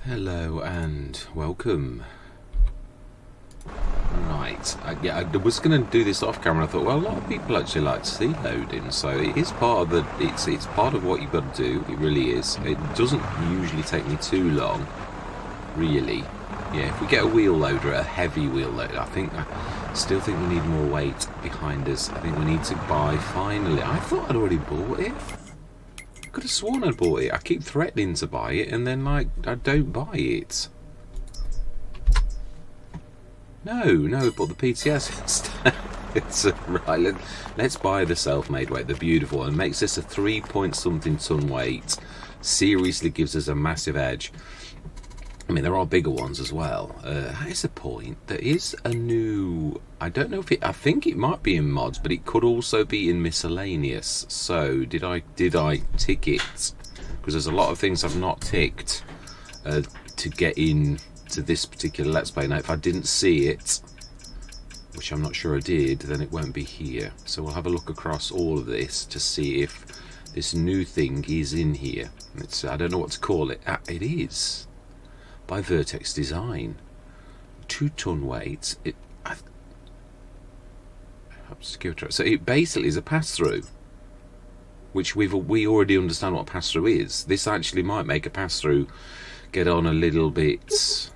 Hello and welcome. Right, I was going to do this off camera. I thought, well, a lot of people actually like to see loading, so it is part of the. It's part of what you've got to do. It really is. It doesn't usually take me too long, really. Yeah, if we get a wheel loader, a heavy wheel loader, I still think we need more weight behind us. I think we need to buy. Finally, I thought I'd already bought it. I could have sworn I'd bought it. I keep threatening to buy it, and then I don't buy it. No, but the PTS instead. It's right. Let's buy the self-made weight, the beautiful one. Makes this a 3-point-something ton weight. Seriously gives us a massive edge. I mean, there are bigger ones as well. That is a point. There is a new. I don't know if it. I think it might be in mods, but it could also be in miscellaneous. So did I tick it? Because there's a lot of things I've not ticked to get in to this particular Let's Play. Now, if I didn't see it, which I'm not sure I did, then it won't be here. So we'll have a look across all of this to see if this new thing is in here. It's, I don't know what to call it. It is by Vertex Design. 2-ton weight. So it basically is a pass-through, which we already understand what pass-through is. This actually might make a pass-through get on a little bit.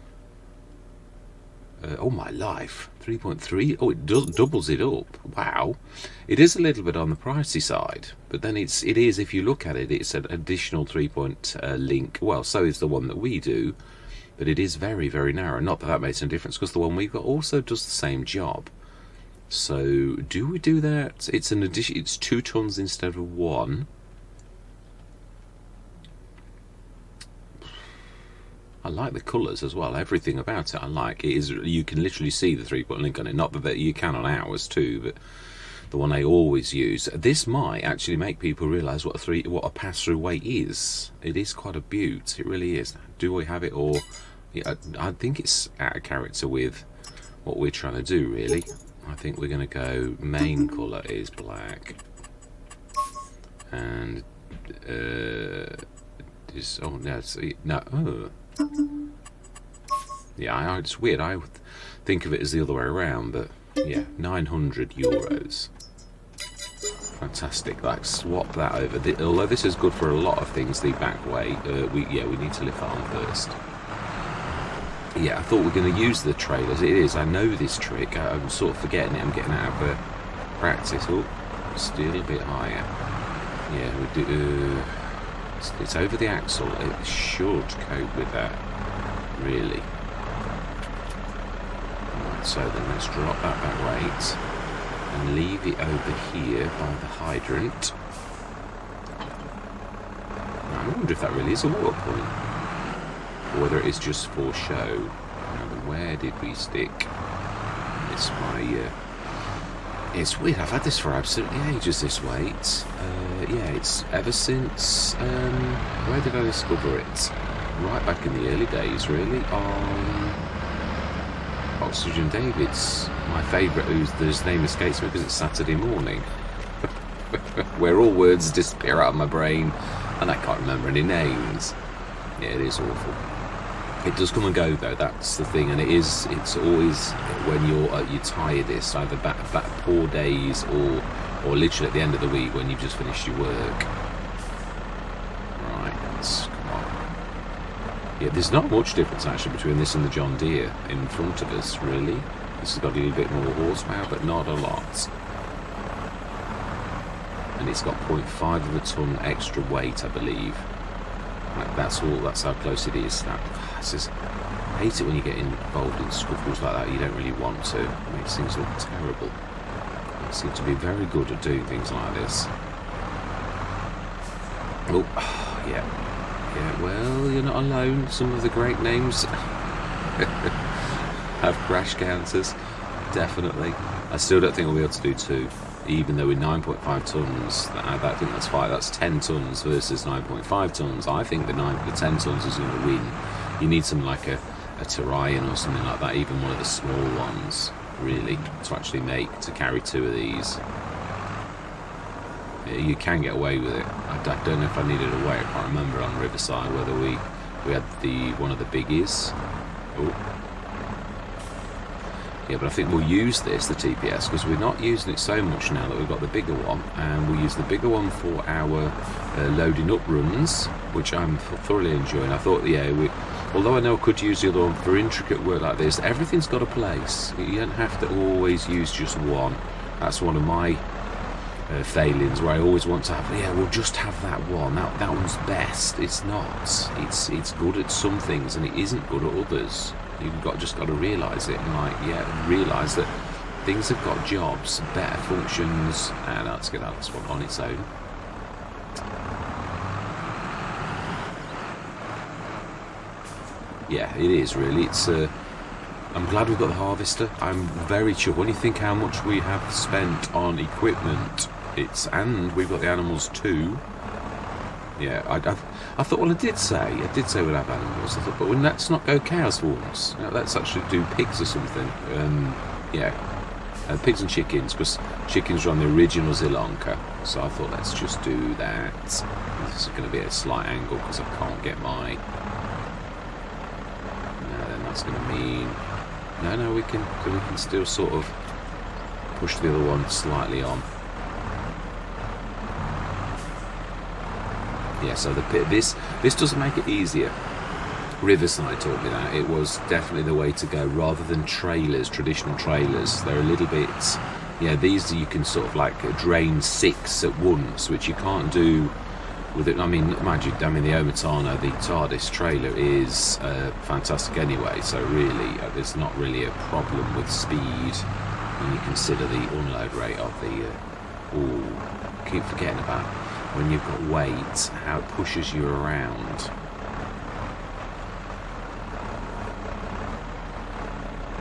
Oh my life, 3.3. Oh, it doubles it up. Wow, it is a little bit on the pricey side, but then it is, if you look at it, it's an additional 3-point link. Well, so is the one that we do, but it is very, very narrow. Not that that makes any difference, because the one we've got also does the same job. So do we do that? It's an addition. It's 2 tons instead of 1. I like the colours as well. Everything about it I like. It is. You can literally see the 3-point link on it. Not that you can on ours too, but the one I always use. This might actually make people realise what a pass-through weight is. It is quite a beaut. It really is. Do we have it, or I think it's out of character with what we're trying to do, really. I think we're going to go main colour is black, and oh no, oh. Yeah, it's weird. I would think of it as the other way around, but yeah, €900. Fantastic. Like, swap that over. Although this is good for a lot of things, the back way. We need to lift that on first. Yeah, I thought we were going to use the trailers. It is. I know this trick. I'm sort of forgetting it. I'm getting out of practice. Oh, still a bit higher. Yeah, we do. It's over the axle. It should cope with that, really. Right, so then let's drop that back weight and leave it over here by the hydrant. Now, I wonder if that really is a water point, or whether it is just for show. Now, where did we stick? It's my. It's weird, I've had this for absolutely ages, this weight. Yeah, it's ever since, where did I discover it? Right back in the early days, really, on Oxygen David's, my favourite, whose name escapes me because it's Saturday morning, where all words disappear out of my brain and I can't remember any names. Yeah, it is awful. It does come and go, though. That's the thing, and it's always when you're at your tiredest, either back poor days or literally at the end of the week when you've just finished your work. Right, come on. Yeah, there's not much difference actually between this and the John Deere in front of us, really. This has got a little bit more horsepower, but not a lot. And it's got 0.5 of a ton extra weight, I believe. Like, that's all. That's how close it is. I hate it when you get involved in scuffles like that. You don't really want to. It makes things look terrible. They seem to be very good at doing things like this. Oh, yeah. Well, you're not alone. Some of the great names have crash counters. Definitely. I still don't think we'll be able to do 2. Even though with 9.5 tons, I think that's 5. That's 10 tons versus 9.5 tons. I think the 10 tons is going to win. You need something like a Turion or something like that, even one of the small ones, really, to actually to carry 2 of these. Yeah, you can get away with it. I don't know if I needed a weight. I can't remember on Riverside whether we We had one of the biggies. Oh. Yeah, but I think we'll use this, the TPS, because we're not using it so much now that we've got the bigger one, and we'll use the bigger one for our loading up runs, which I'm thoroughly enjoying. I thought, yeah, although I know I could use the other one for intricate work like this, everything's got a place. You don't have to always use just one. That's one of my failings, where I always want to have, yeah, we'll just have that one. That one's best. It's not. It's good at some things, and it isn't good at others. You've just got to realise it, and realise that things have got jobs, better functions, and let's get that this one on its own. Yeah, it is really. It's. I'm glad we've got the harvester. I'm very chuffed. When you think how much we have spent on equipment, and we've got the animals too. Yeah, I thought, well, I did say we'd have animals. I thought, but let's not go cows for once. Let's actually do pigs or something. Pigs and chickens, because chickens are on the original Zielonka. So I thought, let's just do that. This is going to be a slight angle because I can't get my. No, then that's going to mean. No, we can still sort of push the other one slightly on. Yeah, so this doesn't make it easier. Riverside taught me that. It was definitely the way to go, rather than trailers, traditional trailers. They're a little bit, yeah, these you can sort of like drain 6 at once, which you can't do with it. I mean, mind you, the Omitano, the TARDIS trailer is fantastic anyway, so really there's not really a problem with speed when you consider the unload rate of the, keep forgetting about when you've got weight, how it pushes you around.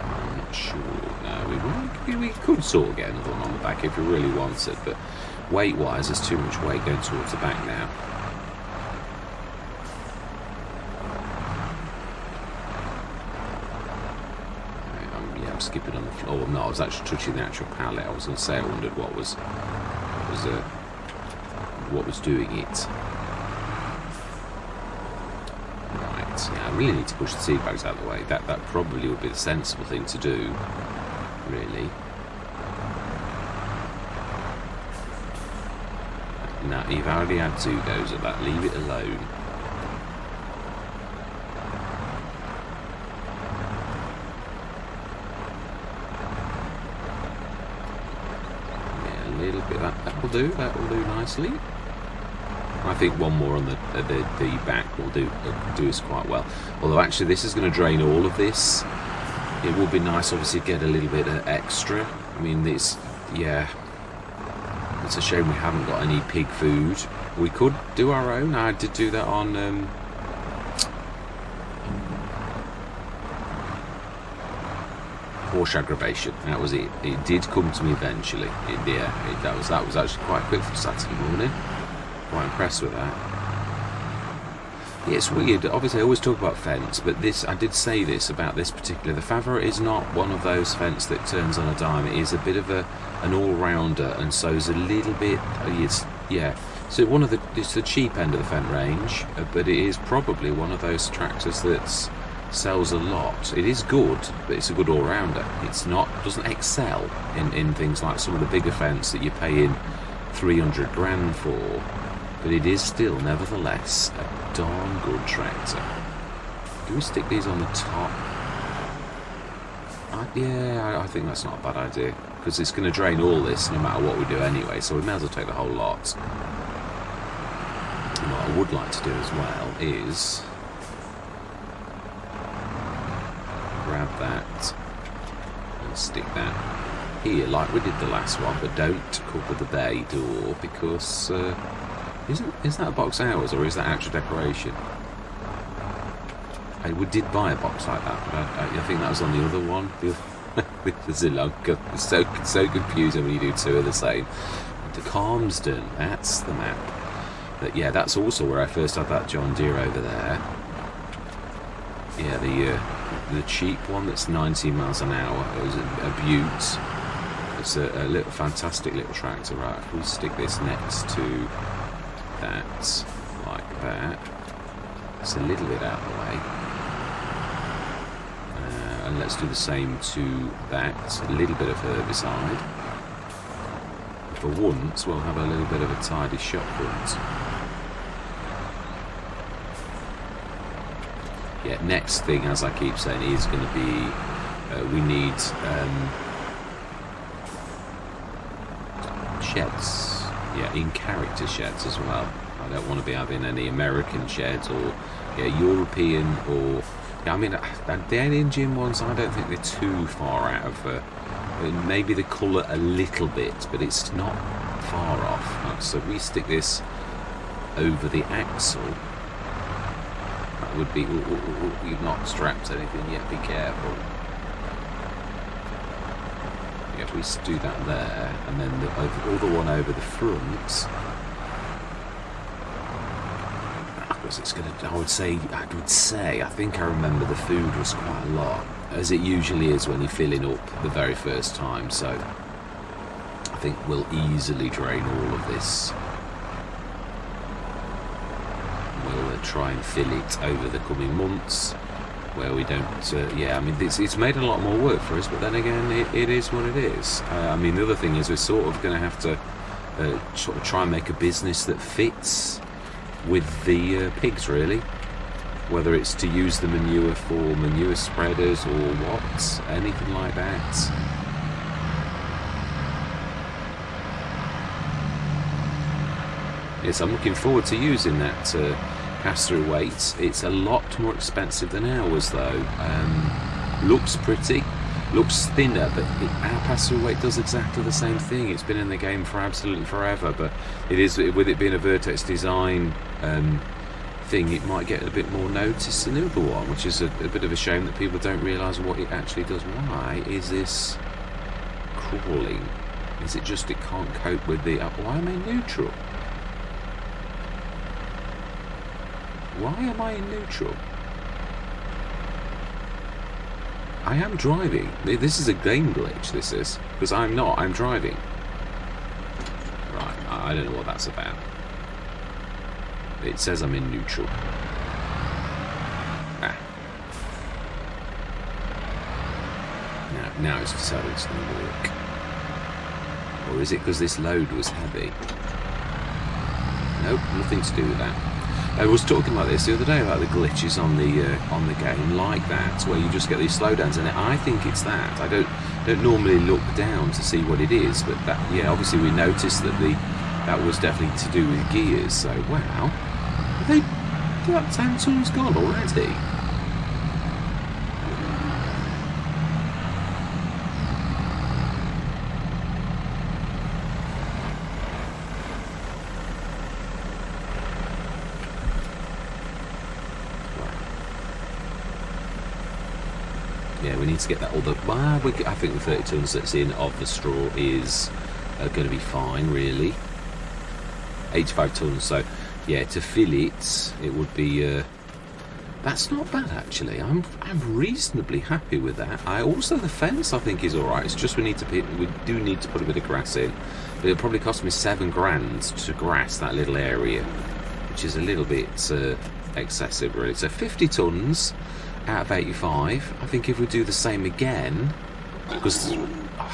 I'm not sure. No, we could sort of get another one on the back if we really wanted, but weight-wise, there's too much weight going towards the back now. I'm skipping on the floor. No, I was actually touching the actual pallet. I was going to say I wondered what was doing it. Right, yeah, I really need to push the seed bags out of the way. That probably would be the sensible thing to do, really. Now, you've already had 2 goes at that. Leave it alone. Yeah, a little bit. That will do. That will do nicely. I think one more on the back will do us quite well. Although actually this is going to drain all of this. It would be nice, obviously, to get a little bit of extra. I mean, it's a shame we haven't got any pig food. We could do our own. I did do that on horse aggravation. That was it. It did come to me eventually. That was actually quite quick for Saturday morning. Quite impressed with that. Yeah, it's weird. Obviously, I always talk about fence, but I did say this about this particular. The Favre is not one of those fence that turns on a dime. It is a bit of an all-rounder, and so it's a little bit. So it's the cheap end of the Fendt range, but it is probably one of those tractors that sells a lot. It is good, but it's a good all-rounder. Doesn't excel in things like some of the bigger Fendts that you're paying 300 grand for. But it is still, nevertheless, a darn good tractor. Do we stick these on the top? I think that's not a bad idea, because it's going to drain all this no matter what we do anyway, so we may as well take the whole lot. And what I would like to do as well is grab that and stick that here like we did the last one, but don't cover the bay door, because is that a box ours, or is that actual decoration? We did buy a box like that, but I think that was on the other one, with the Zielonka. It's so confusing when you do 2 of the same. The Calmsden, that's the map. But yeah, that's also where I first had that John Deere over there. Yeah, the cheap one that's 19 miles an hour. It was a beaut. It's a little fantastic little tractor. Right, if we stick this next to that, like that. It's a little bit out of the way. And let's do the same to that. A little bit of herbicide. For once, we'll have a little bit of a tidy shop front. Yeah, next thing, as I keep saying, is going to be we need sheds. Yeah, in character sheds as well. I don't want to be having any American sheds or European or... Yeah, I mean, the Indian ones, I don't think they're too far out of... maybe the colour a little bit, but it's not far off. So we stick this over the axle. That would be... You've not strapped anything yet, be careful. Yeah, we do that there, and then the other one over the front. It's going to, I would say, I think I remember the food was quite a lot, as it usually is when you're filling up the very first time, so I think we'll easily drain all of this. We'll try and fill it over the coming months, where we don't, I mean, it's made a lot more work for us, but then again, it is what it is. I mean, the other thing is we're sort of going to have to sort of try and make a business that fits with the pigs, really, whether it's to use the manure for manure spreaders or what, anything like that. Yes, I'm looking forward to using that pass-through weight. It's a lot more expensive than ours though. Looks pretty, looks thinner, but our pass-through weight does exactly the same thing. It's been in the game for absolutely forever, but it is, with it being a Vertex design thing, it might get a bit more notice than the other one, which is a bit of a shame that people don't realise what it actually does. Why is this crawling? Is it just it can't cope with the... Why am I in neutral? Why am I in neutral? I am driving. This is a game glitch, this is. Because I'm not, I'm driving. Right, I don't know what that's about. It says I'm in neutral. Now it's decided it's going to work. Or is it because this load was heavy? Nope, nothing to do with that. I was talking about this the other day about the glitches on the game like that, where you just get these slowdowns, and I think it's that. I don't normally look down to see what it is, but that, yeah, obviously we noticed that that was definitely to do with gears. So wow, that 10 tons gone already. Yeah, we need to get that other... Well, I think the 30 tons that's in of the straw is going to be fine, really. 85 tons, so yeah, to fill it, it would be... that's not bad, actually. I'm reasonably happy with that. Also, the fence, I think, is alright. It's just we do need to put a bit of grass in. But it'll probably cost me £7,000 to grass that little area, which is a little bit excessive, really. So 50 tons... out of 85. I think if we do the same again, because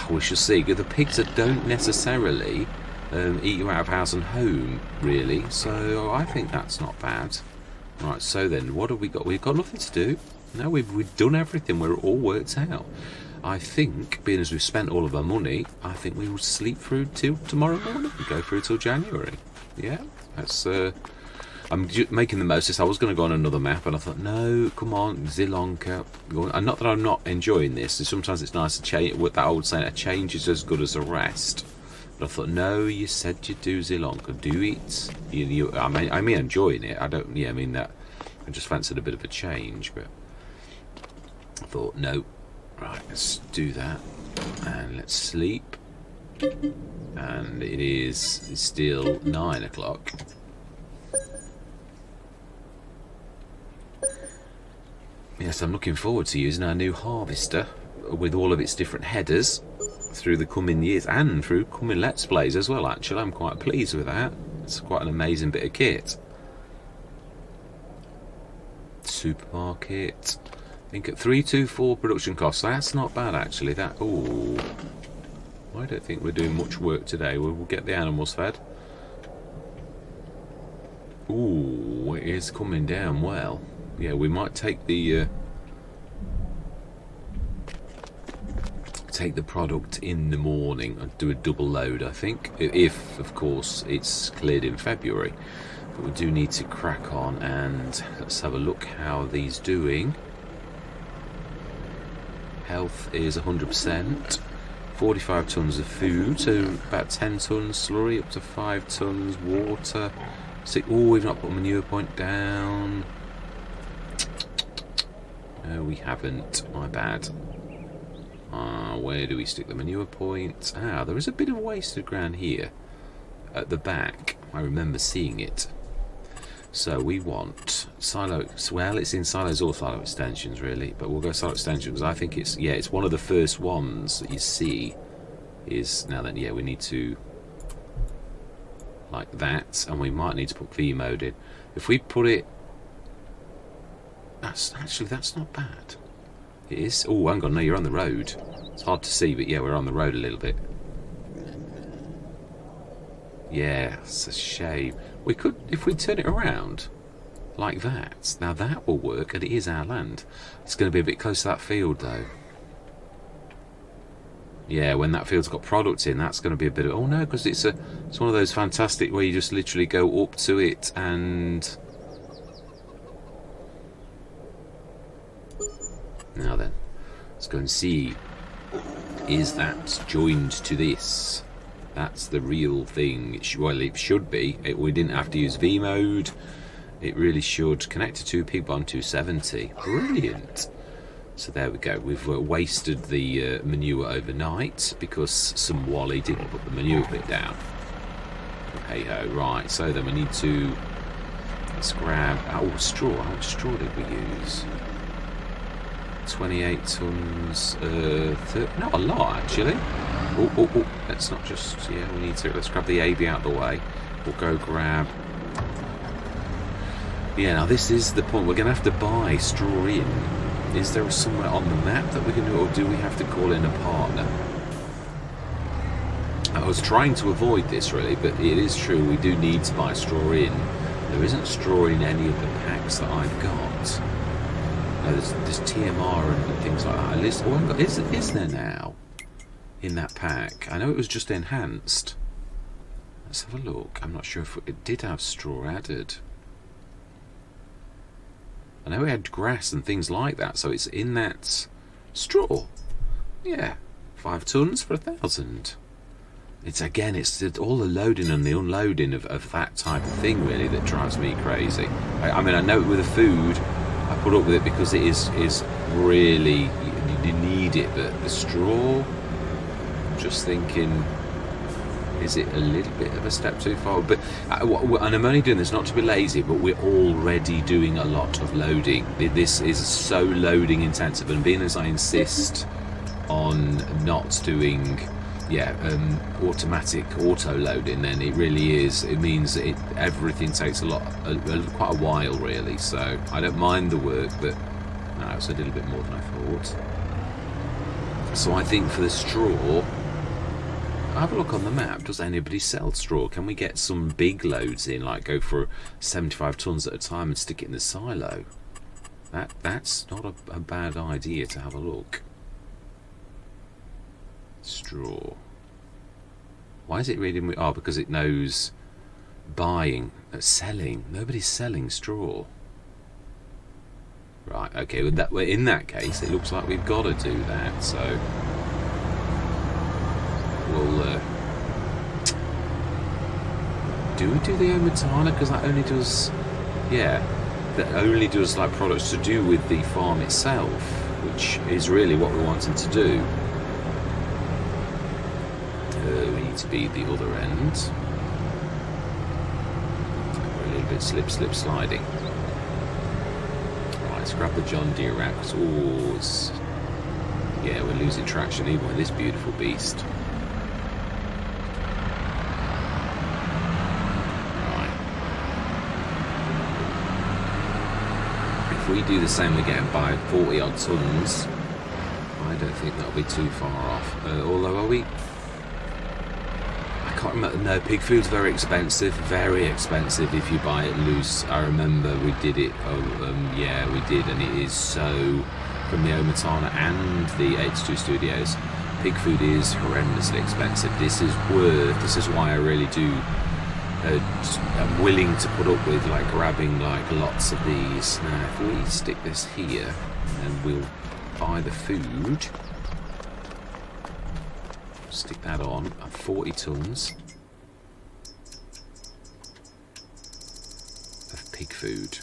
we shall see, the pigs don't necessarily eat you out of house and home, really, so I think that's not bad. Right, so then what have we got? We've got nothing to do. No, we've done everything. We're all worked out. I think, being as we've spent all of our money, I think we will sleep through till tomorrow morning and go through till January. Yeah, that's I'm making the most of this. I was going to go on another map, and I thought, no, come on, Zielonka. And not that I'm not enjoying this. Sometimes it's nice to change. What that old saying, a change is as good as a rest. But I thought, no, you said you'd do Zielonka. Do it. I mean, enjoying it. I don't. Yeah, I mean that. I just fancied a bit of a change, but I thought, no. Right, let's do that, and let's sleep. And it's still 9 o'clock. Yes, I'm looking forward to using our new harvester with all of its different headers through the coming years and through coming Let's Plays as well, actually. I'm quite pleased with that. It's quite an amazing bit of kit. supermarket. I think at 324 production costs. That's not bad actually. That ooh. I don't think we're doing much work today. We'll get the animals fed. Ooh, it is coming down well. Yeah, we might take the product in the morning and do a double load, I think, if of course it's cleared in February. But we do need to crack on, and let's have a look how these doing. Health is 100%. 45 tons of food, so about 10 tons slurry, up to 5 tons water. Oh, we've not put manure point down. No, we haven't. My bad. Where do we stick the manure point? There is a bit of wasted ground here at the back. I remember seeing it. So we want silo. Well, it's in silos or silo extensions, really, but we'll go silo extensions. I think it's it's one of the first ones that you see. Is now then, we need to like that, and we might need to put V mode in. If we put it, that's not bad. It is. Oh, hang on, no, you're on the road. It's hard to see, but yeah, we're on the road a little bit. Yeah, it's a shame. We could, if we turn it around like that. Now that will work, and it is our land. It's going to be a bit close to that field, though. Yeah, when that field's got product in, that's going to be a bit of... Oh, no, because it's one of those fantastic where you just literally go up to it and... Now then, let's go and see. Is that joined to this? That's the real thing. Well, it should be. We didn't have to use V mode. It really should. Connect to Pigbon 270. Brilliant. So there we go. We've wasted the manure overnight because some Wally didn't put the manure bit down. Hey ho. Right. So then we need to. Let's grab. Oh, straw. How much straw did we use? 28 tons. Not a lot actually. Oh, let's not just, we need to, let's grab the AB out of the way. We'll go grab, now this is the point, we're going to have to buy straw in. Is there somewhere on the map that we can do, or do we have to call in a partner? I was trying to avoid this really, but it is true, we do need to buy straw in. There isn't straw in any of the packs that I've got. No, there's TMR and things like that. At least, is there now? In that pack. I know it was just enhanced. Let's have a look. I'm not sure if it did have straw added. I know it had grass and things like that, so it's in that straw. Yeah, 5 tons for 1,000. It's all the loading and the unloading of that type of thing really that drives me crazy. I mean, I know with the food, I put up with it because it is really, you need it, but the straw, just thinking, is it a little bit of a step too far? But and I'm only doing this not to be lazy, but we're already doing a lot of loading. This is so loading intensive, and being as I insist on not doing automatic auto loading, then it really is, it means that everything takes quite a while really. So I don't mind the work, but no, it's a little bit more than I thought. So I think for the straw, have a look on the map. Does anybody sell straw? Can we get some big loads in, like go for 75 tons at a time and stick it in the silo? That's not a bad idea to have a look. Straw. Why is it reading? Oh, because it knows buying, selling. Nobody's selling straw. Right. Okay. Well, in that case, it looks like we've got to do that. So we'll do we do the Omatana, because that only does like products to do with the farm itself, which is really what we're wanting to do. We need to be the other end. We're a little bit slip sliding. Right, let's grab the John Deere out, because we're losing traction even with this beautiful beast. if we do the same again by 40 odd tons, I don't think that'll be too far off. Although, are we? I can't remember. No, pig food's very expensive if you buy it loose. I remember we did it. Yeah, we did, and it is so. From the Omatana and the H2 Studios, pig food is horrendously expensive. This is why I really do. I'm willing to put up with like grabbing like lots of these. Now, if we stick this here, and we'll buy the food. Stick that on at 40 tons of pig food.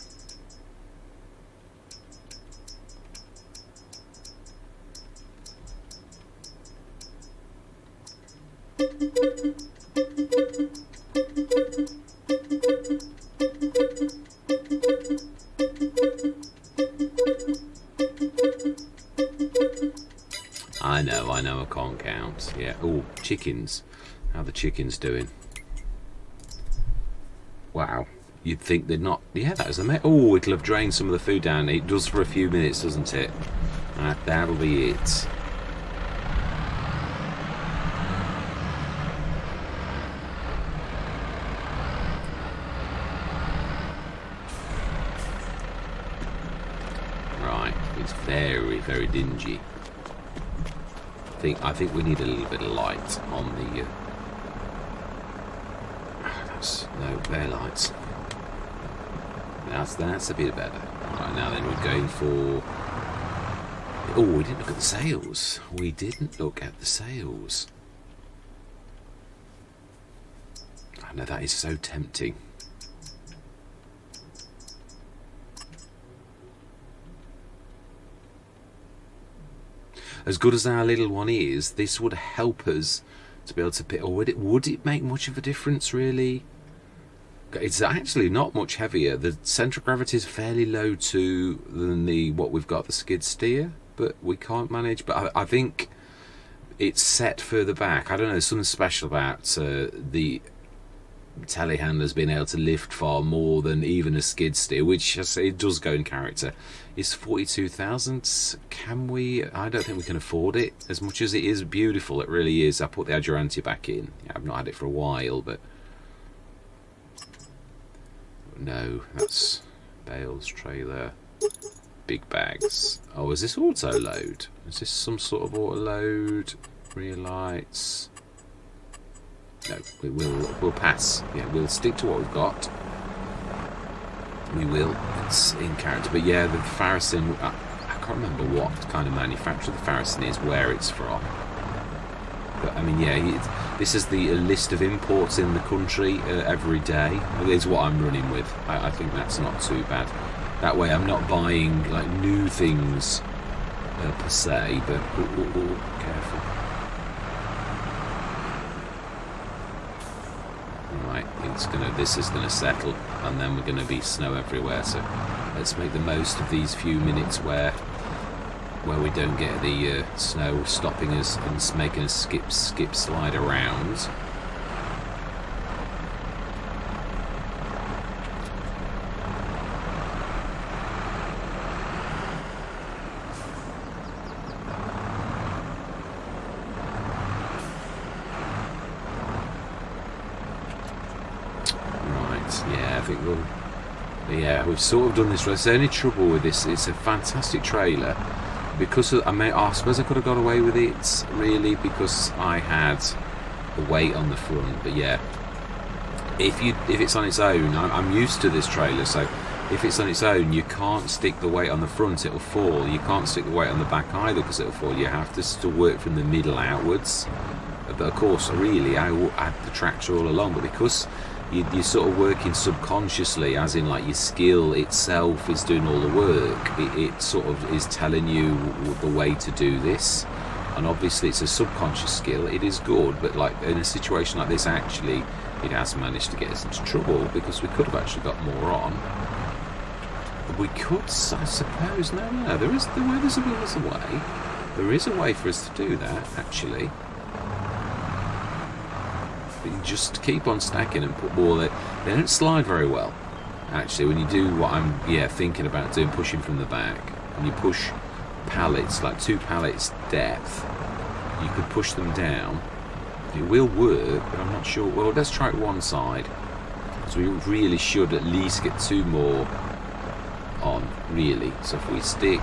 I know, I can't count. Yeah. Oh, chickens. How are the chickens doing? Wow. You'd think they'd not. Yeah, that was amazing. Oh, it'll have drained some of the food down. It does for a few minutes, doesn't it? That'll be it. Right. It's very, very dingy. I think we need a little bit of light on the. No, bare lights. That's a bit better. Right, now then we're going for. Oh, we didn't look at the sails. I know that is so tempting. As good as our little one is, this would help us to be able to pick. Or would it make much of a difference, really? It's actually not much heavier. The centre of gravity is fairly low than what we've got, the skid steer, but we can't manage. But I think it's set further back. I don't know, there's something special about the telehandlers being able to lift far more than even a skid steer, which I say it does go in character. Is 42,000? Can we? I don't think we can afford it. As much as it is beautiful, it really is. I put the Adjuranti back in. Yeah, I've not had it for a while, but no, that's bales, trailer, big bags. Oh, is this auto load? Is this some sort of auto load? Rear lights. No, we'll pass. Yeah, we'll stick to what we've got. We will. It's in character. But yeah, the Farrison, I can't remember what kind of manufacturer the Farrison is, where it's from. But I mean, yeah, this is the list of imports in the country every day. Is what I'm running with. I think that's not too bad. That way I'm not buying like new things per se, but careful. Right, this is gonna settle, and then we're gonna be snow everywhere. So let's make the most of these few minutes where we don't get the snow stopping us and making us skip slide around. Yeah, we've sort of done this. That's the only trouble with this. It's a fantastic trailer. Because I suppose I could have got away with it, really, because I had the weight on the front. But yeah, if it's on its own, I'm used to this trailer. So if it's on its own, you can't stick the weight on the front; it'll fall. You can't stick the weight on the back either, because it'll fall. You have to still work from the middle outwards. But of course, really, I had the tractor all along. But because you're sort of working subconsciously, as in like your skill itself is doing all the work, it sort of is telling you the way to do this. And obviously it's a subconscious skill. It is good, but like in a situation like this, actually it has managed to get us into trouble, because we could have actually got more on. We could, I suppose, no, there's a way. There is a way for us to do that, actually. But you just keep on stacking and put more. They don't slide very well. actually, when you do what I'm thinking about doing, pushing from the back, and you push pallets, like 2 pallets depth, you could push them down. It will work, but I'm not sure. Well, let's try it one side. So we really should at least get 2 more on, really. So if we stick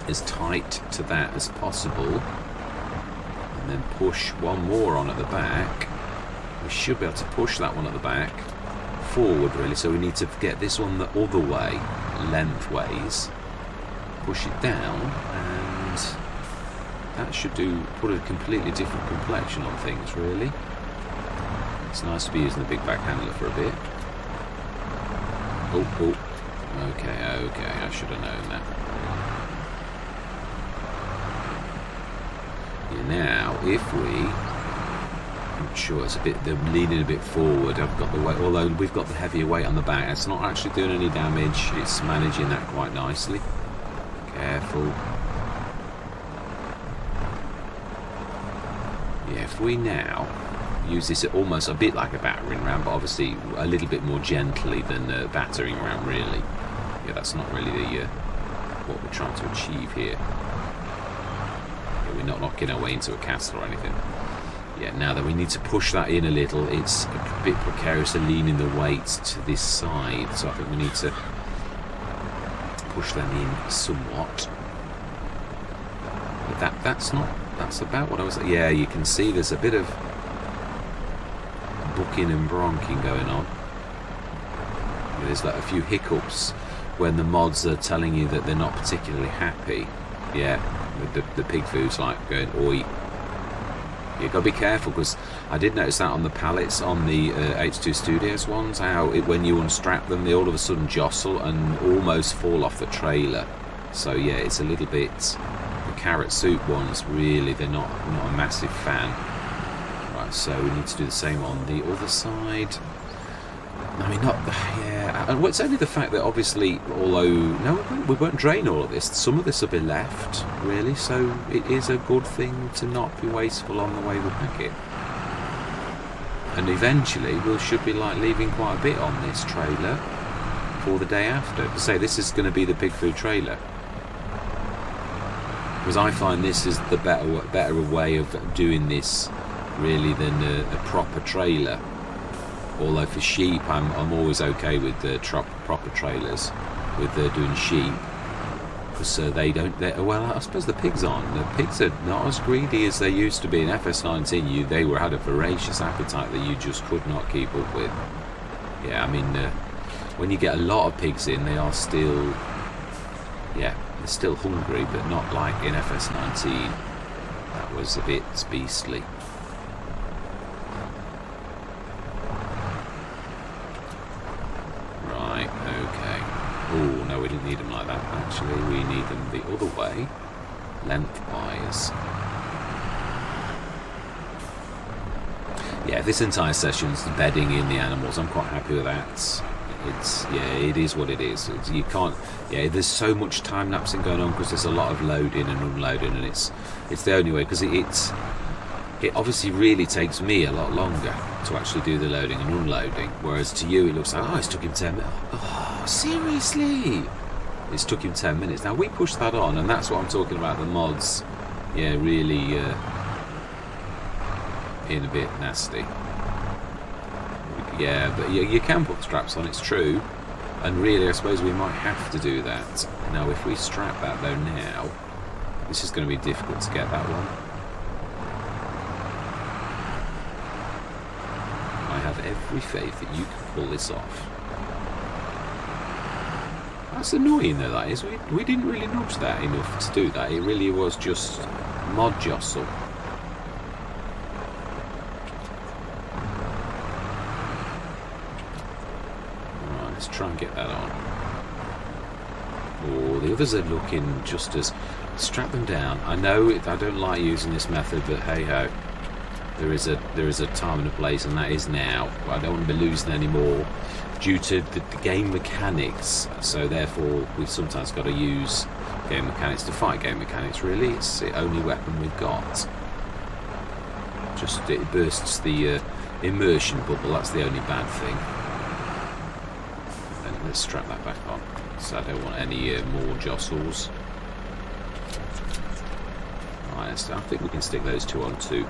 as tight to that as possible, and then push 1 more on at the back, we should be able to push that one at the back forward, really. So we need to get this one the other way, lengthways, push it down, and that should put a completely different complexion on things, really. It's nice to be using the big back handler for a bit. Oh, okay, I should have known that. Yeah, now, if we... I'm sure it's a bit, they're leaning a bit forward. I've got the weight, although we've got the heavier weight on the back. It's not actually doing any damage. It's managing that quite nicely. Careful. Yeah, if we now use this almost a bit like a battering ram, but obviously a little bit more gently than a battering ram, really. Yeah, that's not really the what we're trying to achieve here. Yeah, we're not knocking our way into a castle or anything. Yeah, now that we need to push that in a little, it's a bit precarious to leaning the weight to this side, so I think we need to push them in somewhat. But that's about what I was... Yeah, you can see there's a bit of bucking and bronking going on. There's like a few hiccups when the mods are telling you that they're not particularly happy. Yeah, the pig food's like going, oi. You've got to be careful, because I did notice that on the pallets on the H2 Studios ones, how when you unstrap them, they all of a sudden jostle and almost fall off the trailer. So yeah, it's a little bit... The carrot soup ones, really, they're not a massive fan. Right, so we need to do the same on the other side. I mean, not the... Yeah, and it's only the fact that obviously, although... No, we won't drain all of this. Some of this will be left, really, so it is a good thing to not be wasteful on the way we pack it. And eventually, we should be like leaving quite a bit on this trailer for the day after. To say this is going to be the pig food trailer. Because I find this is the better way of doing this, really, than a proper trailer. Although for sheep, I'm always okay with the proper trailers, with doing sheep, because they don't. Well, I suppose the pigs aren't. The pigs are not as greedy as they used to be in FS19. They had a voracious appetite that you just could not keep up with. Yeah, I mean, when you get a lot of pigs in, they are still, they're still hungry, but not like in FS19. That was a bit beastly. Oh, no, we didn't need them like that, actually. We need them the other way, lengthwise. Yeah, this entire session's bedding in the animals. I'm quite happy with that. It is what it is. You can't... Yeah, there's so much time-lapsing going on because there's a lot of loading and unloading, and it's the only way, because it obviously really takes me a lot longer to actually do the loading and unloading, whereas to you it looks like, oh, it's took him 10 minutes. Oh, seriously? It's took him 10 minutes. Now, we pushed that on, and that's what I'm talking about, the mods, really being a bit nasty. Yeah, but you can put straps on, it's true, and really I suppose we might have to do that. Now, if we strap that, though, now, this is going to be difficult to get that one. I have every faith that you can pull this off. That's annoying though, that is. We didn't really nudge that enough to do that. It really was just mod jostle. Alright, let's try and get that on. Oh, the others are looking just as... Strap them down. I know I don't like using this method, but hey ho. There is a time and a place, and that is now. I don't want to be losing any more due to the game mechanics. So therefore, we've sometimes got to use game mechanics to fight game mechanics. Really, it's the only weapon we've got. Just it bursts the immersion bubble. That's the only bad thing. Let's strap that back on, so I don't want any more jostles. Right, so I think we can stick those two on too.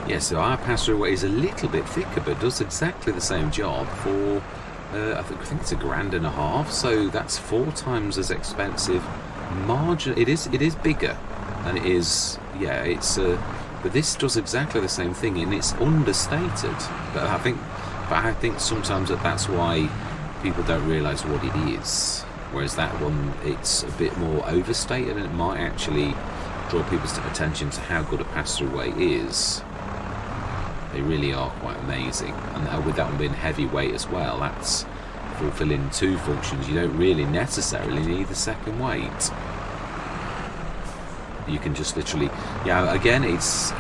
Yeah, so our pass-through weight is a little bit thicker, but does exactly the same job for, I think it's £1.50, so that's 4 times as expensive. Margin, it is bigger, and it is, yeah, it's, but this does exactly the same thing, and it's understated. But I think sometimes that's why people don't realise what it is. Whereas that one, it's a bit more overstated, and it might actually draw people's attention to how good a pass-through weight is. They really are quite amazing, and with that one being heavyweight as well, that's fulfilling 2 functions. You don't really necessarily need the second weight. You can just literally, yeah. Again, it's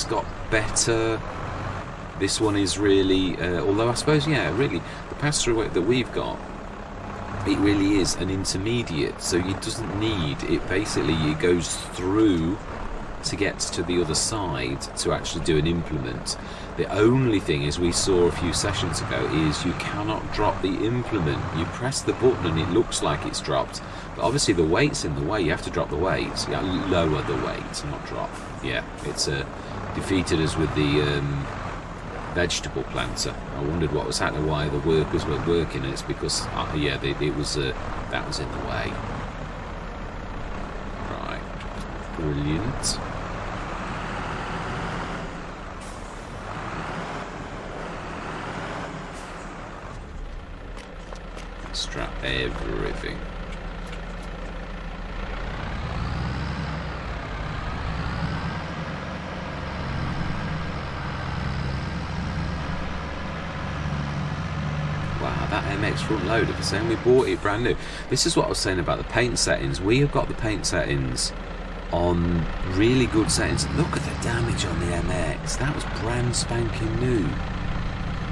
got better. This one is really, although I suppose, yeah, really the pass-through weight that we've got, it really is an intermediate. So it doesn't need it. Basically, it goes through to get to the other side to actually do an implement. The only thing, as we saw a few sessions ago, is you cannot drop the implement. You press the button and it looks like it's dropped, but obviously the weight's in the way. You have to drop the weight. Yeah, lower the weight, not drop. Yeah, it's defeated us with the vegetable planter. I wondered what was happening, why the workers weren't working, and it's because yeah, it was that was in the way. Right, brilliant. Strap everything. Wow, that MX front loader, for saying we bought it brand new. This is what I was saying about the paint settings. We have got the paint settings on really good settings. Look at the damage on the MX. That was brand spanking new.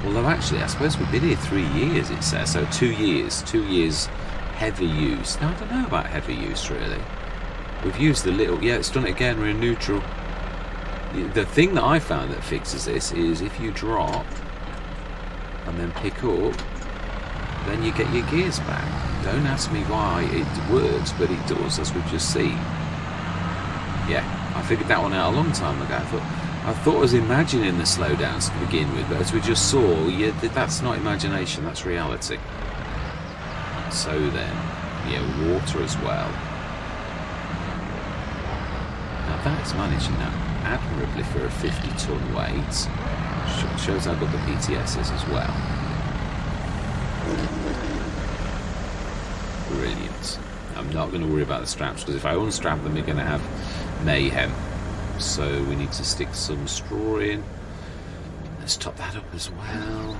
Although actually, I suppose we've been here 3 years, it says. So 2 years. 2 years heavy use. Now, I don't know about heavy use, really. We've used the little... Yeah, it's done it again. We're in neutral. The thing that I found that fixes this is if you drop and then pick up, then you get your gears back. Don't ask me why it works, but it does, as we've just seen. Yeah, I figured that one out a long time ago. I thought I was imagining the slowdowns to begin with, but as we just saw, yeah, that's not imagination, that's reality. So then, yeah, water as well. Now that is managing that admirably for a 50-ton weight. Shows how good the PTS is as well. Brilliant. I'm not going to worry about the straps, because if I unstrap them, we're going to have mayhem. So we need to stick some straw in. Let's top that up as well.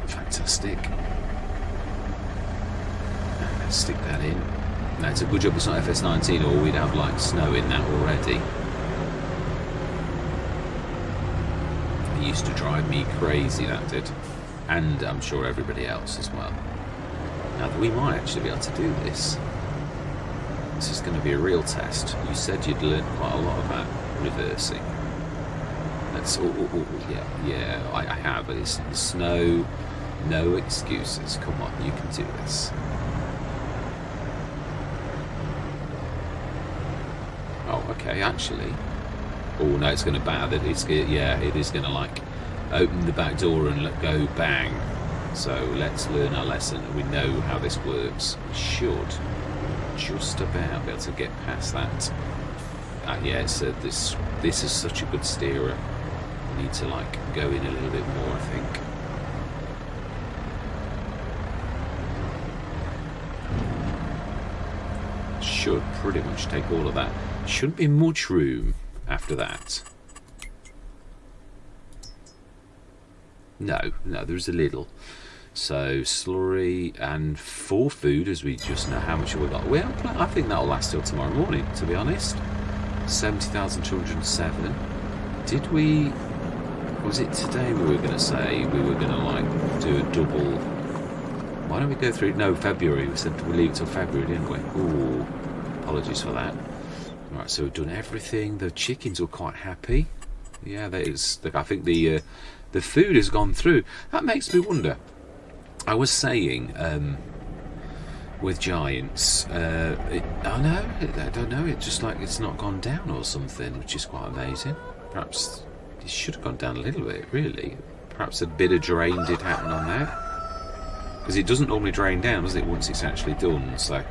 Fantastic. And let's stick that in. Now it's a good job it's not FS19, or we'd have like snow in that already. It used to drive me crazy, that did. And I'm sure everybody else as well. Now we might actually be able to do this. This is going to be a real test. You said you'd learned quite a lot about reversing. Let's. Yeah, I have. But it's snow. No excuses. Come on, you can do this. Oh, okay. Actually. Oh no, it's going to bad. Yeah, it is going to like open the back door and let go bang. So let's learn our lesson. We know how this works. We should just about be able to get past that. Yeah, it's this is such a good steerer. We need to like go in a little bit more, I think. Should pretty much take all of that. Shouldn't be much room after that. No, there's a little. So slurry and for food, as we just know how much we got. Well, I think that'll last till tomorrow morning, to be honest. 70,207. Did we? Was it today we were going to say we were going to like do a double? Why don't we go through? No, February. We said we'll leave it till February, didn't we? Ooh, apologies for that. Right, so we've done everything. The chickens were quite happy. Yeah, I think the food has gone through. That makes me wonder. I was saying with giants, I don't know. It's just like it's not gone down or something, which is quite amazing. Perhaps it should have gone down a little bit, really. Perhaps a bit of drain did happen on that, because it doesn't normally drain down, does it? Once it's actually done. So,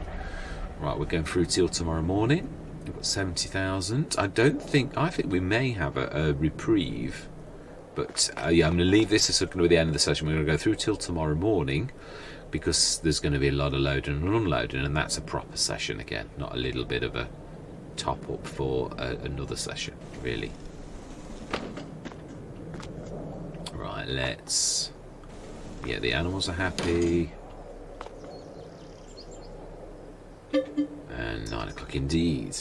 right, we're going through till tomorrow morning. We've got 70,000. I think we may have a reprieve. But yeah, I'm going to leave this. This is going to be the end of the session. We're going to go through till tomorrow morning, because there's going to be a lot of loading and unloading, and that's a proper session again, not a little bit of a top up for another session, really. Right, yeah, the animals are happy. And 9 o'clock indeed.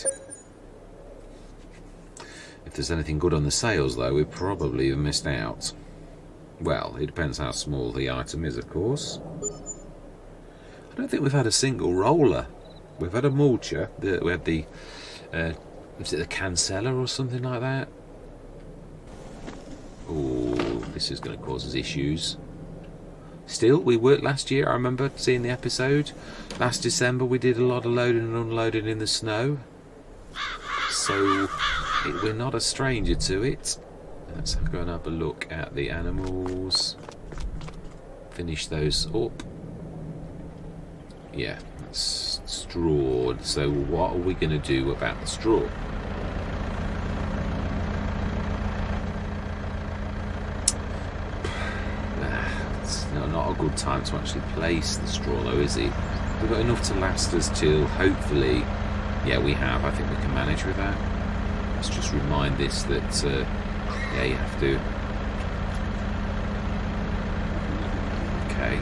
If there's anything good on the sales, though, we probably have missed out. Well, it depends how small the item is, of course. I don't think we've had a single roller. We've had a mulcher. We had the was it the cancella or something like that? Oh, this is going to cause us issues. Still, we worked last year. I remember seeing the episode. Last December, we did a lot of loading and unloading in the snow. So we're not a stranger to it. Let's go and have a look at the animals. Finish those up. Yeah, that's straw. So what are we going to do about the straw? It's not a good time to actually place the straw, though, is it? We've got enough to last us till, hopefully, yeah, we have. I think we can manage with that. Let's just remind this that, yeah, you have to. Okay.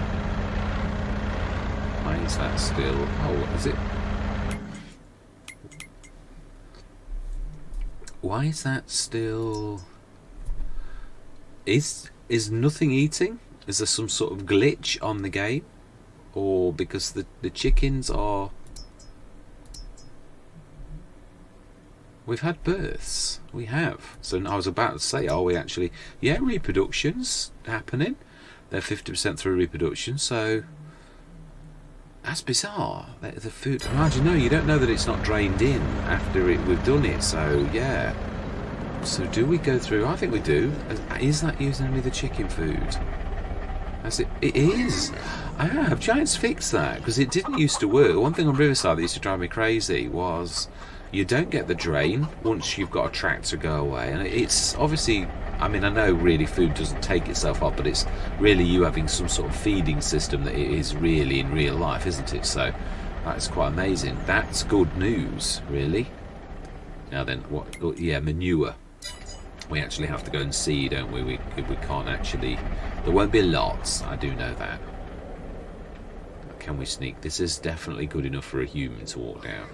Why is that still? Oh, what is it? Why is that still? Is nothing eating? Is there some sort of glitch on the game? Or because the chickens are... We've had births. We have. So I was about to say, are we actually... Yeah, reproduction's happening. They're 50% through reproduction, so... That's bizarre. The food... Imagine, no, you don't know that it's not drained in after we've done it, so yeah. So do we go through? I think we do. Is that using only the chicken food? It is. Have Giants fixed that? Because it didn't used to work. One thing on Riverside that used to drive me crazy was you don't get the drain once you've got a tractor go away. And it's obviously, I mean, I know really food doesn't take itself up, but it's really you having some sort of feeding system that it is really in real life, isn't it? So that's quite amazing. That's good news, really. Now then, what? Yeah, manure. We actually have to go and see, don't we? We can't actually... There won't be lots, I do know that. Can we sneak? This is definitely good enough for a human to walk down.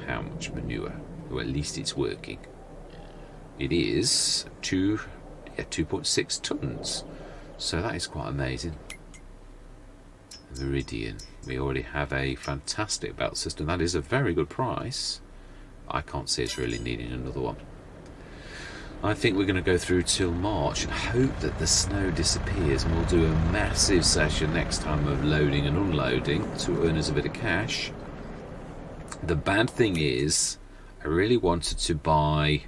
How much manure? Well, at least it's working. It is 2.6 tons. So that is quite amazing. Meridian. We already have a fantastic belt system. That is a very good price. I can't see us really needing another one. I think we're going to go through till March and hope that the snow disappears, and we'll do a massive session next time of loading and unloading to earn us a bit of cash. The bad thing is, I really wanted to buy...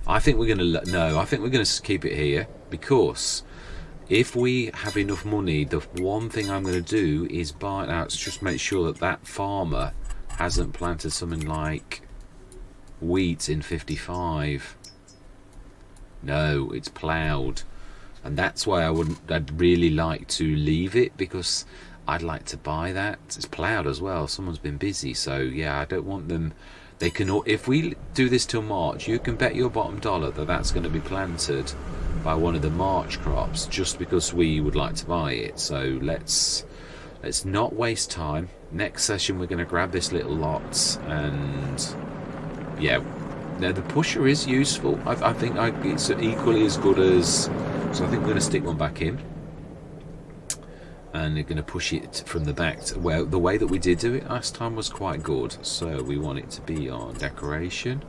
I think we're going to keep it here, because if we have enough money, the one thing I'm going to do is buy... Now, let's just make sure that farmer hasn't planted something like wheat in 55. No, it's ploughed, and that's why I'd really like to leave it, because I'd like to buy that. It's ploughed as well. Someone's been busy, so yeah, I don't want them. They can. If we do this till March, you can bet your bottom dollar that that's going to be planted by one of the March crops, just because we would like to buy it. So let's not waste time. Next session, we're going to grab this little lot, and yeah. Now the pusher is useful. I think it's equally as good as... So I think we're going to stick one back in. and they're going to push it from the back to, well, the way that we did do it last time was quite good. So we want it to be on decoration,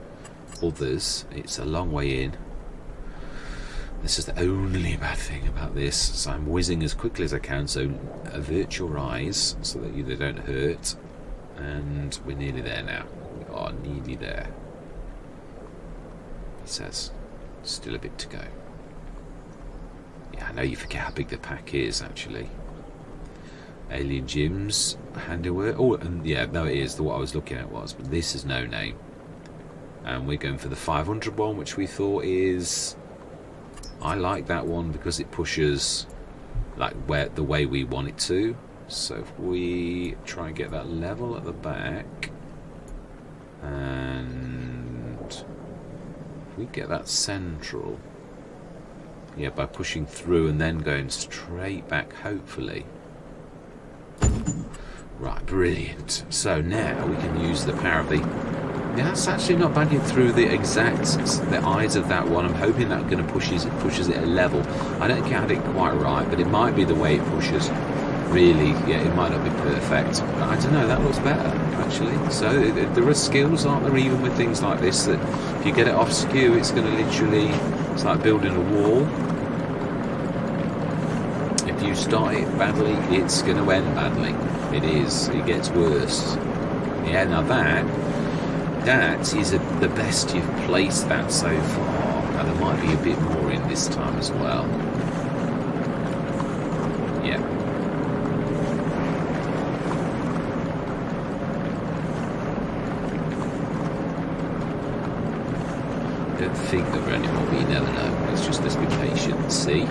others. It's a long way in. This is the only bad thing about this, so I'm whizzing as quickly as I can, so avert your eyes so that they don't hurt. And we're nearly there now. We are nearly there. It says still a bit to go. Yeah, I know you forget how big the pack is actually. Alien Gyms handiwork. Oh, and yeah, no, it is. What I was looking at was, but this is no name. And we're going for the 500 one, which we thought is. I like that one because it pushes like the way we want it to. So if we try and get that level at the back, and if we get that central, yeah, by pushing through and then going straight back, hopefully. Right, brilliant. So now we can use the power of the. Yeah, that's actually not bad yet through the eyes of that one. I'm hoping that going to pushes it a level. I don't get it quite right, but it might be the way it pushes. Really, yeah, it might not be perfect. But I don't know, that looks better, actually. So there are skills, aren't there, even with things like this, that if you get it off skew, it's going to literally, it's like building a wall. If you start it badly, it's going to end badly. It is. It gets worse. Yeah, now that is the best you've placed that so far. Now there might be a bit more in this time as well. Yeah. I don't think there are any more, but you never know. It's just, let's be patient and see.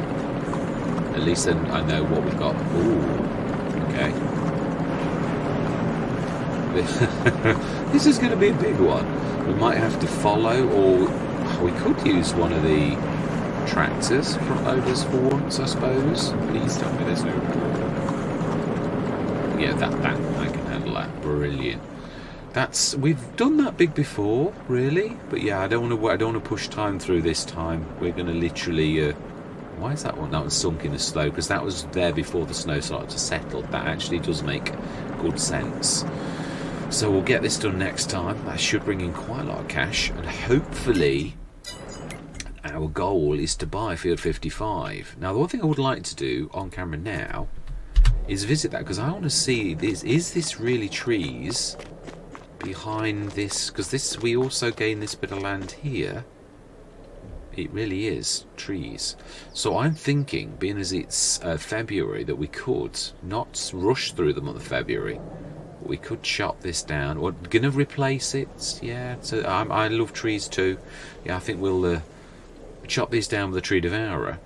At least then I know what we've got. Ooh, okay. This is going to be a big one. We might have to follow, or we could use one of the tractors, front loaders for once, I suppose. Please tell me there's no more. Yeah, that I can handle that. Brilliant. We've done that big before, really. But yeah, I don't want to push time through this time. We're going to literally. Why is that one? That one's sunk in the snow because that was there before the snow started to settle. That actually does make good sense. So we'll get this done next time. That should bring in quite a lot of cash, and hopefully our goal is to buy Field 55. Now the one thing I would like to do on camera now is visit that, because I want to see is this really trees behind this, because this, we also gain this bit of land here. It really is trees. So I'm thinking, being as it's February, that we could not rush through the month of February. We could chop this down, or gonna replace it. Yeah, so I love trees too. Yeah, I think we'll chop these down with a tree devourer,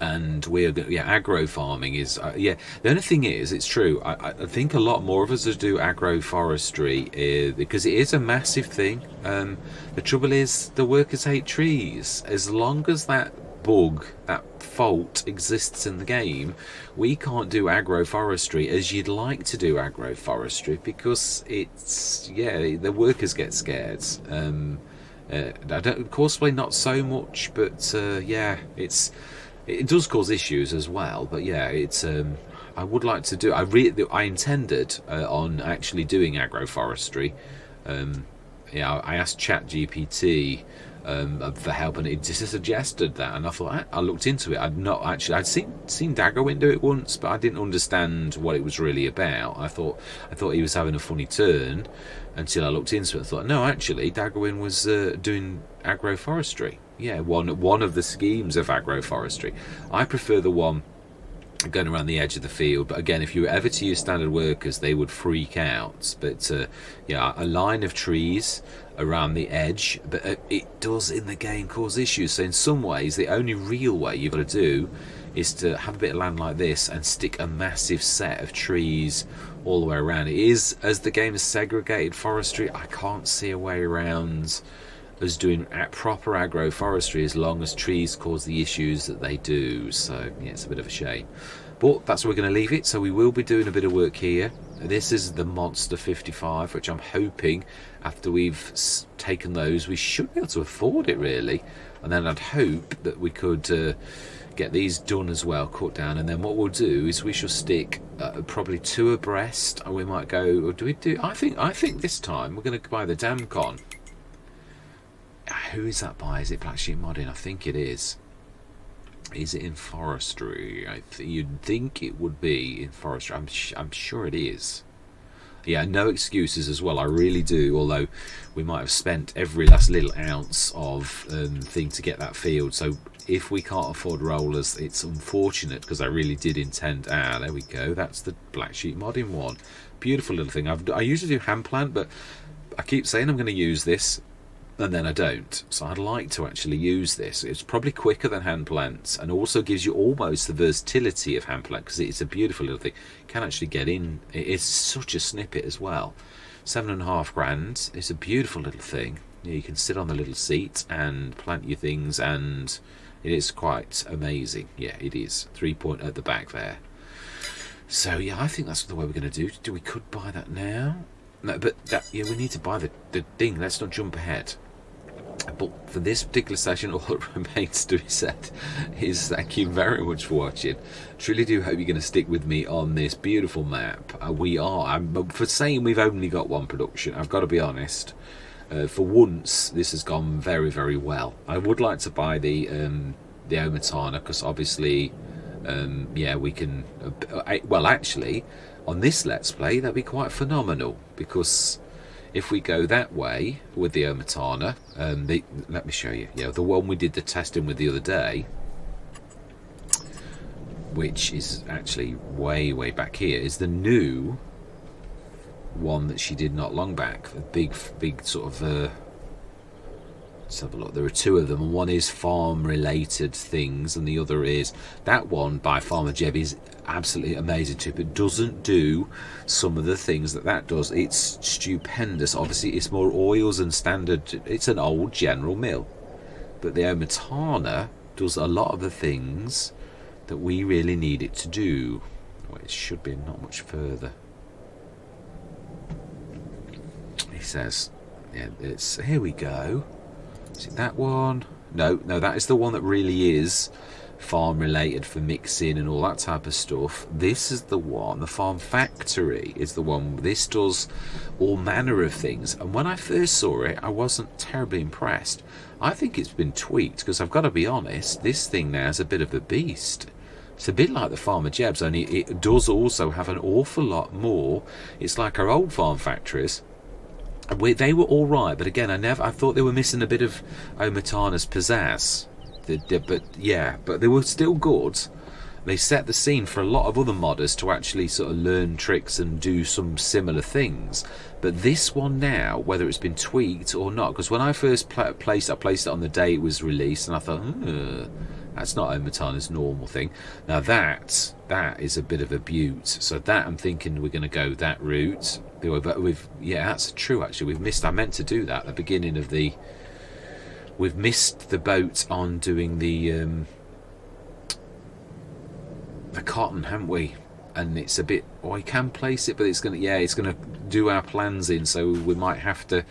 and we're agro farming is yeah. The only thing is, it's true. I think a lot more of us do agroforestry because it is a massive thing. The trouble is, the workers hate trees. As long as that bug, that fault exists in the game, we can't do agroforestry as you'd like to do agroforestry, because it's, yeah, the workers get scared. Cosplay not so much, but yeah, it does cause issues as well. But yeah, it's I would like to do. I intended on actually doing agroforestry. Yeah, I asked ChatGPT for help, and it just suggested that, and I thought, I looked into it. I'd seen Daggerwind do it once, but I didn't understand what it was really about. I thought he was having a funny turn until I looked into it and thought, no, actually Daggerwind was doing agroforestry. Yeah, one of the schemes of agroforestry. I prefer the one going around the edge of the field, but again, if you were ever to use standard workers, they would freak out. But yeah, a line of trees around the edge, but it does in the game cause issues. So in some ways, the only real way you've got to do is to have a bit of land like this and stick a massive set of trees all the way around. It is, as the game is segregated forestry, I can't see a way around as doing proper agroforestry as long as trees cause the issues that they do. So yeah, it's a bit of a shame, but that's where we're going to leave it. So we will be doing a bit of work here. This is the Monster 55, which I'm hoping after we've taken those, we should be able to afford it really. And then I'd hope that we could get these done as well, cut down, and then what we'll do is we shall stick probably 2 abreast, and we might go, or do we do, I think this time we're going to buy the Damcon. Who is that by? Is it Black Sheep Modding? I think it is. Is it in forestry? You'd think it would be in forestry. I'm sure it is. Yeah, no excuses as well, I really do, although we might have spent every last little ounce of thing to get that field, so if we can't afford rollers, it's unfortunate, because I really did intend, there we go, that's the Black Sheep Modding one. Beautiful little thing. I usually do hand plant, but I keep saying I'm going to use this, and then I don't, so I'd like to actually use this. It's probably quicker than hand plants, and also gives you almost the versatility of hand plant, because it's a beautiful little thing. Can actually get in. It's such a snippet as well. 7.5 grand. It's a beautiful little thing. You can sit on the little seat and plant your things, and it is quite amazing. Yeah, it is. 3-point at the back there. So yeah, I think that's the way we're going to do. We could buy that now. No, but yeah, we need to buy the thing. Let's not jump ahead. But for this particular session, all that remains to be said is thank you very much for watching. Truly do hope you're going to stick with me on this beautiful map. We are. For saying we've only got one production, I've got to be honest. For once, this has gone very, very well. I would like to buy the Omatana, because obviously, yeah, we can. Well, actually, on this Let's Play, that'd be quite phenomenal, because if we go that way with the Omatana, let me show you. Yeah, the one we did the testing with the other day, which is actually way, way back here, is the new one that she did not long back. A big sort of. Let's have a look. There are 2 of them, and one is farm-related things, and the other is that one by Farmer Jeb is absolutely amazing too, but doesn't do some of the things that does. It's stupendous. Obviously, it's more oils and standard. It's an old General Mill, but the Omatana does a lot of the things that we really need it to do. Well, it should be not much further. He says, yeah, it's here we go. Is it that one? No, that is the one that really is farm related for mixing and all that type of stuff. This is the one, the Farm Factory is the one. This does all manner of things, and when I first saw it, I wasn't terribly impressed. I think it's been tweaked, because I've got to be honest, this thing now is a bit of a beast. It's a bit like the Farmer Jebs, only it does also have an awful lot more. It's like our old farm factories. They were all right, but again, I thought they were missing a bit of Omatana's pizzazz. But yeah, but they were still good. They set the scene for a lot of other modders to actually sort of learn tricks and do some similar things. But this one now, whether it's been tweaked or not, because when I first placed it on the day it was released, and I thought, that's not Omatana's normal thing. Now that is a bit of a beaut. So that I'm thinking we're going to go that route. But yeah, that's true actually. We've missed. I meant to do that at the beginning of the. We've missed the boat on doing the cotton, haven't we? And it's a bit. Oh, I can place it, but it's gonna. Yeah, it's gonna do our plans in. So we might have to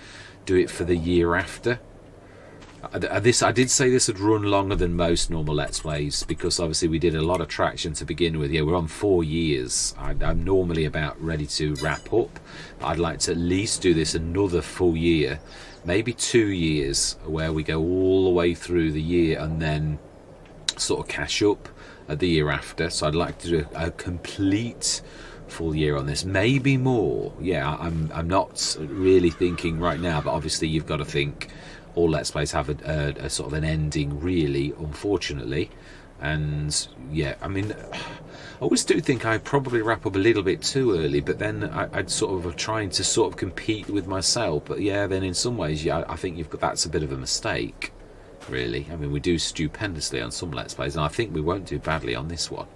do it for the year after. I did say this would run longer than most normal Let's Plays, because obviously we did a lot of traction to begin with. Yeah, we're on 4 years. I'm normally about ready to wrap up. I'd like to at least do this another full year, maybe 2 years, where we go all the way through the year and then sort of cash up at the year after. So I'd like to do a complete full year on this, maybe more. Yeah, I'm not really thinking right now, but obviously you've got to think. All Let's Plays have a sort of an ending, really, unfortunately. And yeah, I mean, I always do think I probably wrap up a little bit too early, but then I'd sort of trying to sort of compete with myself. But yeah, then in some ways, yeah, I think that's a bit of a mistake, really. I mean, we do stupendously on some Let's Plays, and I think we won't do badly on this one.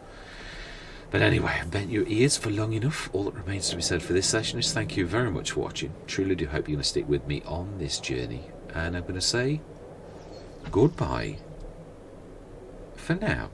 But anyway, I've bent your ears for long enough. All that remains to be said for this session is thank you very much for watching. Truly do hope you're going to stick with me on this journey. And I'm going to say goodbye for now.